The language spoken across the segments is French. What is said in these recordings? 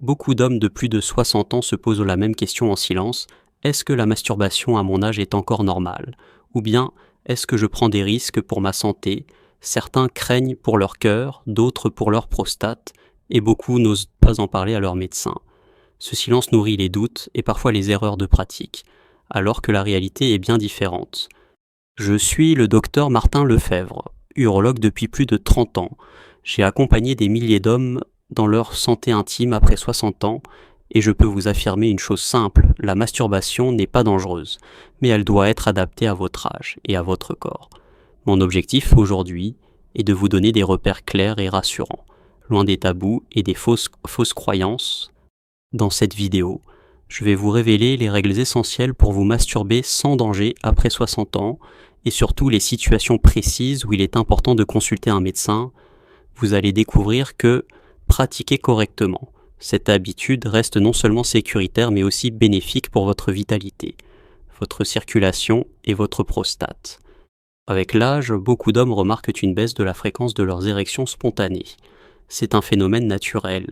Beaucoup d'hommes de plus de 60 ans se posent la même question en silence. Est-ce que la masturbation à mon âge est encore normale? Ou bien, est-ce que je prends des risques pour ma santé? Certains craignent pour leur cœur, d'autres pour leur prostate, et beaucoup n'osent pas en parler à leur médecin. Ce silence nourrit les doutes et parfois les erreurs de pratique, alors que la réalité est bien différente. Je suis le docteur Martin Lefebvre, urologue depuis plus de 30 ans. J'ai accompagné des milliers d'hommes dans leur santé intime après 60 ans, et je peux vous affirmer une chose simple, la masturbation n'est pas dangereuse, mais elle doit être adaptée à votre âge et à votre corps. Mon objectif aujourd'hui est de vous donner des repères clairs et rassurants, loin des tabous et des fausses croyances. Dans cette vidéo, je vais vous révéler les règles essentielles pour vous masturber sans danger après 60 ans, et surtout les situations précises où il est important de consulter un médecin. Vous allez découvrir que pratiquer correctement cette habitude reste non seulement sécuritaire mais aussi bénéfique pour votre vitalité, votre circulation et votre prostate. Avec l'âge, beaucoup d'hommes remarquent une baisse de la fréquence de leurs érections spontanées. C'est un phénomène naturel,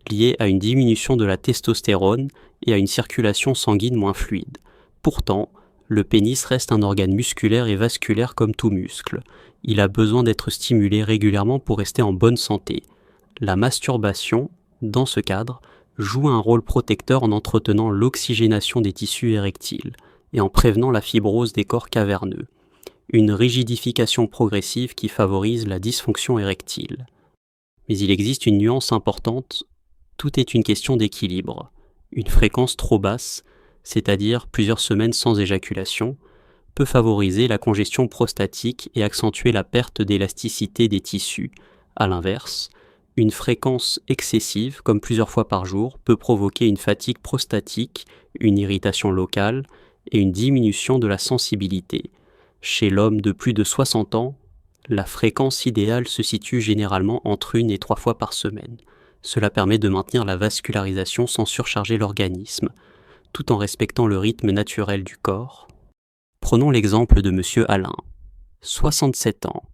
lié à une diminution de la testostérone et à une circulation sanguine moins fluide. Pourtant, le pénis reste un organe musculaire et vasculaire comme tout muscle. Il a besoin d'être stimulé régulièrement pour rester en bonne santé. La masturbation, dans ce cadre, joue un rôle protecteur en entretenant l'oxygénation des tissus érectiles et en prévenant la fibrose des corps caverneux. Une rigidification progressive qui favorise la dysfonction érectile. Mais il existe une nuance importante, tout est une question d'équilibre. Une fréquence trop basse, c'est-à-dire plusieurs semaines sans éjaculation, peut favoriser la congestion prostatique et accentuer la perte d'élasticité des tissus. À l'inverse, une fréquence excessive, comme plusieurs fois par jour, peut provoquer une fatigue prostatique, une irritation locale et une diminution de la sensibilité. Chez l'homme de plus de 60 ans, la fréquence idéale se situe généralement entre 1 et 3 fois par semaine. Cela permet de maintenir la vascularisation sans surcharger l'organisme, tout en respectant le rythme naturel du corps. Prenons l'exemple de Monsieur Alain, 67 ans,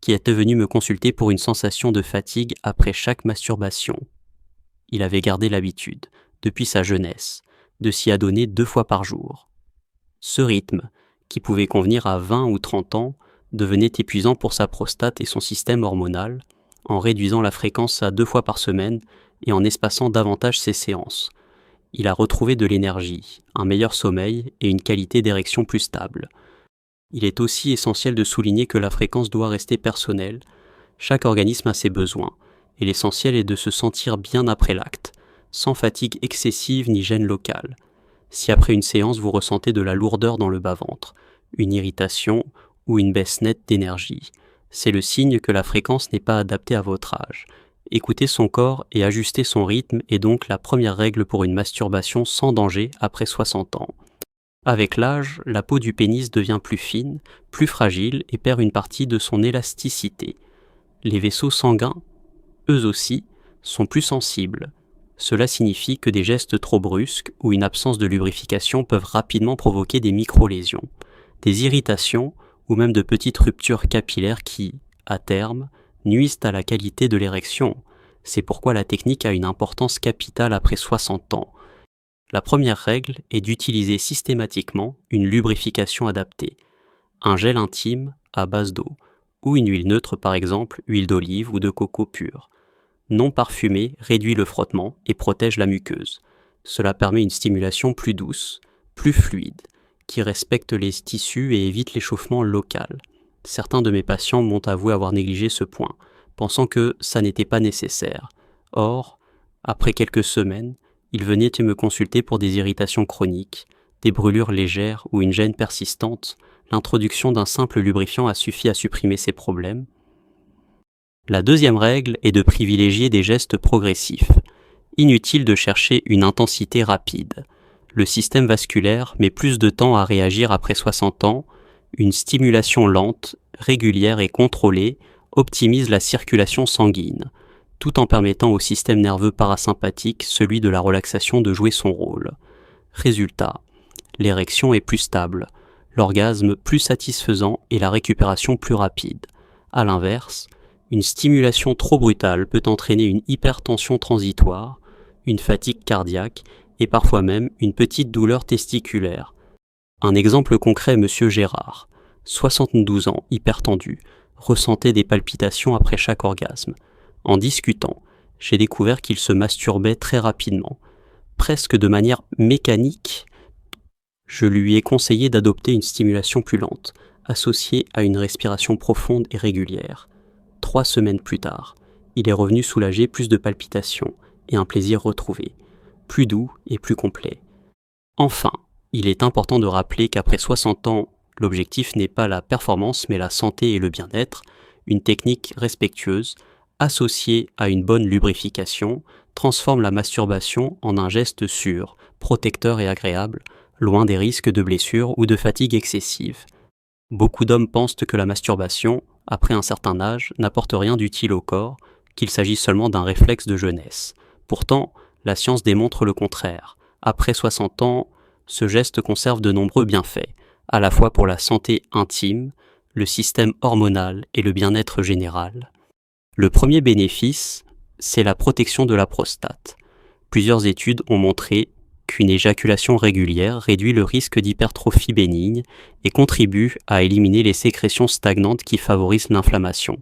qui était venu me consulter pour une sensation de fatigue après chaque masturbation. Il avait gardé l'habitude, depuis sa jeunesse, de s'y adonner 2 fois par jour. Ce rythme, qui pouvait convenir à 20 ou 30 ans, devenait épuisant pour sa prostate et son système hormonal, en réduisant la fréquence à 2 fois par semaine et en espaçant davantage ses séances. Il a retrouvé de l'énergie, un meilleur sommeil et une qualité d'érection plus stable. Il est aussi essentiel de souligner que la fréquence doit rester personnelle. Chaque organisme a ses besoins, et l'essentiel est de se sentir bien après l'acte, sans fatigue excessive ni gêne locale. Si après une séance vous ressentez de la lourdeur dans le bas-ventre, une irritation ou une baisse nette d'énergie, c'est le signe que la fréquence n'est pas adaptée à votre âge. Écouter son corps et ajuster son rythme est donc la première règle pour une masturbation sans danger après 60 ans. Avec l'âge, la peau du pénis devient plus fine, plus fragile et perd une partie de son élasticité. Les vaisseaux sanguins, eux aussi, sont plus sensibles. Cela signifie que des gestes trop brusques ou une absence de lubrification peuvent rapidement provoquer des micro-lésions, des irritations ou même de petites ruptures capillaires qui, à terme, nuisent à la qualité de l'érection. C'est pourquoi la technique a une importance capitale après 60 ans. La première règle est d'utiliser systématiquement une lubrification adaptée, un gel intime à base d'eau, ou une huile neutre par exemple, huile d'olive ou de coco pur. Non parfumé réduit le frottement et protège la muqueuse. Cela permet une stimulation plus douce, plus fluide, qui respecte les tissus et évite l'échauffement local. Certains de mes patients m'ont avoué avoir négligé ce point, pensant que ça n'était pas nécessaire. Or, après quelques semaines, ils venaient me consulter pour des irritations chroniques, des brûlures légères ou une gêne persistante. L'introduction d'un simple lubrifiant a suffi à supprimer ces problèmes. La deuxième règle est de privilégier des gestes progressifs. Inutile de chercher une intensité rapide. Le système vasculaire met plus de temps à réagir après 60 ans. Une stimulation lente, régulière et contrôlée optimise la circulation sanguine, tout en permettant au système nerveux parasympathique, celui de la relaxation, de jouer son rôle. Résultat, l'érection est plus stable, l'orgasme plus satisfaisant et la récupération plus rapide. À l'inverse, une stimulation trop brutale peut entraîner une hypertension transitoire, une fatigue cardiaque et parfois même une petite douleur testiculaire. Un exemple concret, Monsieur Gérard, 72 ans, hypertendu, ressentait des palpitations après chaque orgasme. En discutant, j'ai découvert qu'il se masturbait très rapidement, presque de manière mécanique. Je lui ai conseillé d'adopter une stimulation plus lente, associée à une respiration profonde et régulière. 3 semaines plus tard, il est revenu soulagé, plus de palpitations et un plaisir retrouvé, plus doux et plus complet. Enfin, il est important de rappeler qu'après 60 ans, l'objectif n'est pas la performance mais la santé et le bien-être. Une technique respectueuse, associée à une bonne lubrification, transforme la masturbation en un geste sûr, protecteur et agréable, loin des risques de blessures ou de fatigue excessive. Beaucoup d'hommes pensent que la masturbation, après un certain âge, n'apporte rien d'utile au corps, qu'il s'agit seulement d'un réflexe de jeunesse. Pourtant, la science démontre le contraire. Après 60 ans, ce geste conserve de nombreux bienfaits, à la fois pour la santé intime, le système hormonal et le bien-être général. Le premier bénéfice, c'est la protection de la prostate. Plusieurs études ont montré qu'une éjaculation régulière réduit le risque d'hypertrophie bénigne et contribue à éliminer les sécrétions stagnantes qui favorisent l'inflammation.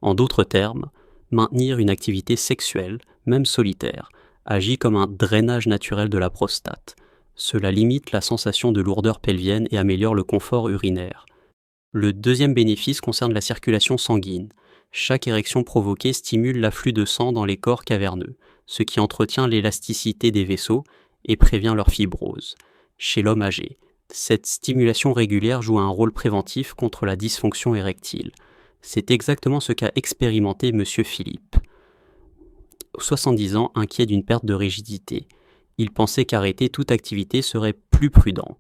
En d'autres termes, maintenir une activité sexuelle, même solitaire, agit comme un drainage naturel de la prostate. Cela limite la sensation de lourdeur pelvienne et améliore le confort urinaire. Le deuxième bénéfice concerne la circulation sanguine. Chaque érection provoquée stimule l'afflux de sang dans les corps caverneux, ce qui entretient l'élasticité des vaisseaux et prévient leur fibrose. Chez l'homme âgé, cette stimulation régulière joue un rôle préventif contre la dysfonction érectile. C'est exactement ce qu'a expérimenté M. Philippe. 70 ans, inquiet d'une perte de rigidité. Il pensait qu'arrêter toute activité serait plus prudent.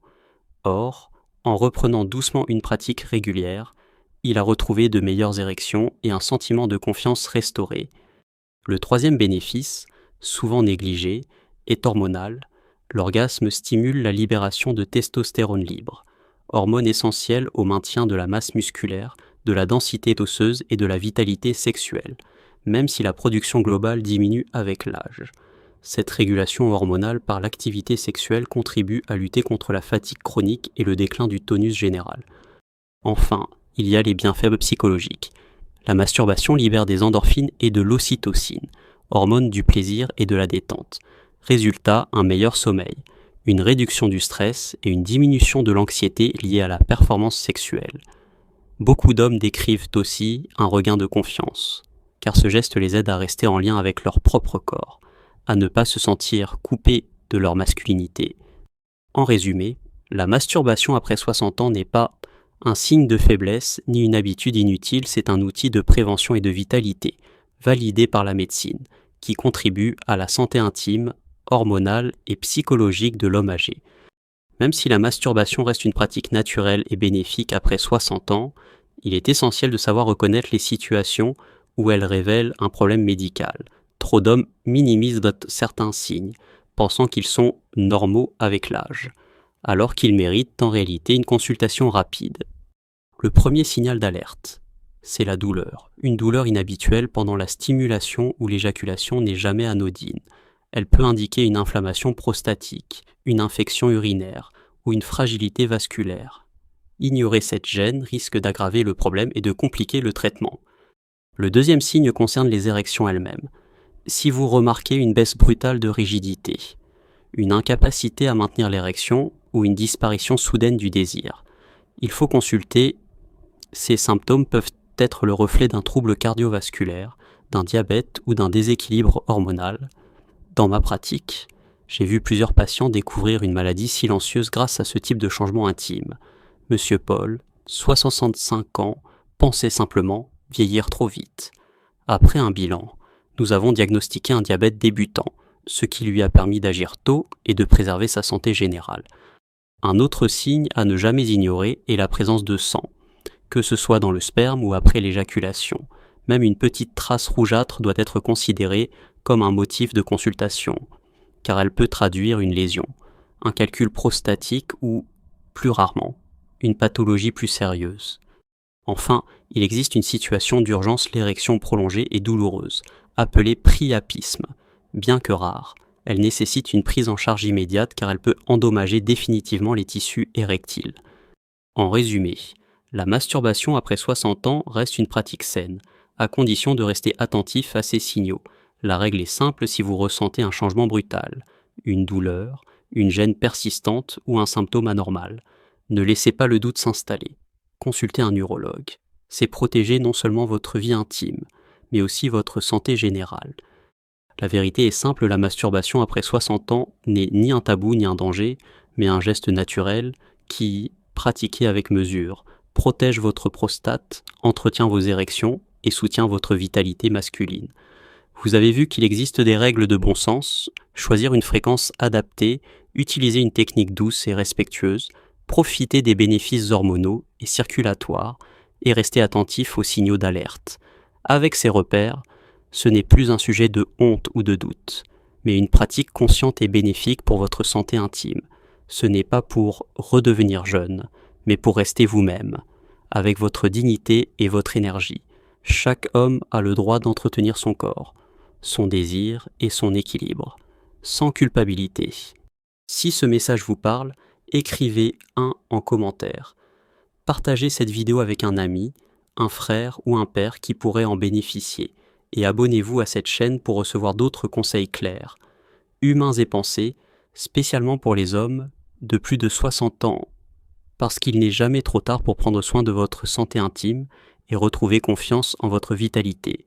Or, en reprenant doucement une pratique régulière, il a retrouvé de meilleures érections et un sentiment de confiance restauré. Le troisième bénéfice, souvent négligé, est hormonal. L'orgasme stimule la libération de testostérone libre, hormone essentielle au maintien de la masse musculaire, de la densité osseuse et de la vitalité sexuelle, même si la production globale diminue avec l'âge. Cette régulation hormonale par l'activité sexuelle contribue à lutter contre la fatigue chronique et le déclin du tonus général. Enfin, il y a les bienfaits psychologiques. La masturbation libère des endorphines et de l'ocytocine, hormones du plaisir et de la détente. Résultat, un meilleur sommeil, une réduction du stress et une diminution de l'anxiété liée à la performance sexuelle. Beaucoup d'hommes décrivent aussi un regain de confiance, car ce geste les aide à rester en lien avec leur propre corps, à ne pas se sentir coupés de leur masculinité. En résumé, la masturbation après 60 ans n'est pas un signe de faiblesse ni une habitude inutile, c'est un outil de prévention et de vitalité, validé par la médecine, qui contribue à la santé intime, hormonale et psychologique de l'homme âgé. Même si la masturbation reste une pratique naturelle et bénéfique après 60 ans, il est essentiel de savoir reconnaître les situations où elle révèle un problème médical. Trop d'hommes minimisent certains signes, pensant qu'ils sont normaux avec l'âge, alors qu'ils méritent en réalité une consultation rapide. Le premier signal d'alerte, c'est la douleur. Une douleur inhabituelle pendant la stimulation ou l'éjaculation n'est jamais anodine. Elle peut indiquer une inflammation prostatique, une infection urinaire ou une fragilité vasculaire. Ignorer cette gêne risque d'aggraver le problème et de compliquer le traitement. Le deuxième signe concerne les érections elles-mêmes. Si vous remarquez une baisse brutale de rigidité, une incapacité à maintenir l'érection ou une disparition soudaine du désir, il faut consulter. Ces symptômes peuvent être le reflet d'un trouble cardiovasculaire, d'un diabète ou d'un déséquilibre hormonal. Dans ma pratique, j'ai vu plusieurs patients découvrir une maladie silencieuse grâce à ce type de changement intime. Monsieur Paul, 65 ans, pensait simplement vieillir trop vite. Après un bilan, nous avons diagnostiqué un diabète débutant, ce qui lui a permis d'agir tôt et de préserver sa santé générale. Un autre signe à ne jamais ignorer est la présence de sang, que ce soit dans le sperme ou après l'éjaculation. Même une petite trace rougeâtre doit être considérée comme un motif de consultation, car elle peut traduire une lésion, un calcul prostatique ou, plus rarement, une pathologie plus sérieuse. Enfin, il existe une situation d'urgence, l'érection prolongée et douloureuse, appelée priapisme. Bien que rare, Elle nécessite une prise en charge immédiate car elle peut endommager définitivement les tissus érectiles. En résumé, la masturbation après 60 ans reste une pratique saine, à condition de rester attentif à ces signaux. La règle est simple si vous ressentez un changement brutal, une douleur, une gêne persistante ou un symptôme anormal. Ne laissez pas le doute s'installer. Consultez un urologue. C'est protéger non seulement votre vie intime, mais aussi votre santé générale. La vérité est simple, la masturbation après 60 ans n'est ni un tabou ni un danger, mais un geste naturel qui, pratiqué avec mesure, protège votre prostate, entretient vos érections et soutient votre vitalité masculine. Vous avez vu qu'il existe des règles de bon sens, choisir une fréquence adaptée, utiliser une technique douce et respectueuse, profiter des bénéfices hormonaux et circulatoires et rester attentif aux signaux d'alerte. Avec ces repères, ce n'est plus un sujet de honte ou de doute, mais une pratique consciente et bénéfique pour votre santé intime. Ce n'est pas pour redevenir jeune, mais pour rester vous-même, avec votre dignité et votre énergie. Chaque homme a le droit d'entretenir son corps, son désir et son équilibre, sans culpabilité. Si ce message vous parle, écrivez un en commentaire. Partagez cette vidéo avec un ami, un frère ou un père qui pourrait en bénéficier. Et abonnez-vous à cette chaîne pour recevoir d'autres conseils clairs, humains et pensés, spécialement pour les hommes de plus de 60 ans, parce qu'il n'est jamais trop tard pour prendre soin de votre santé intime et retrouver confiance en votre vitalité.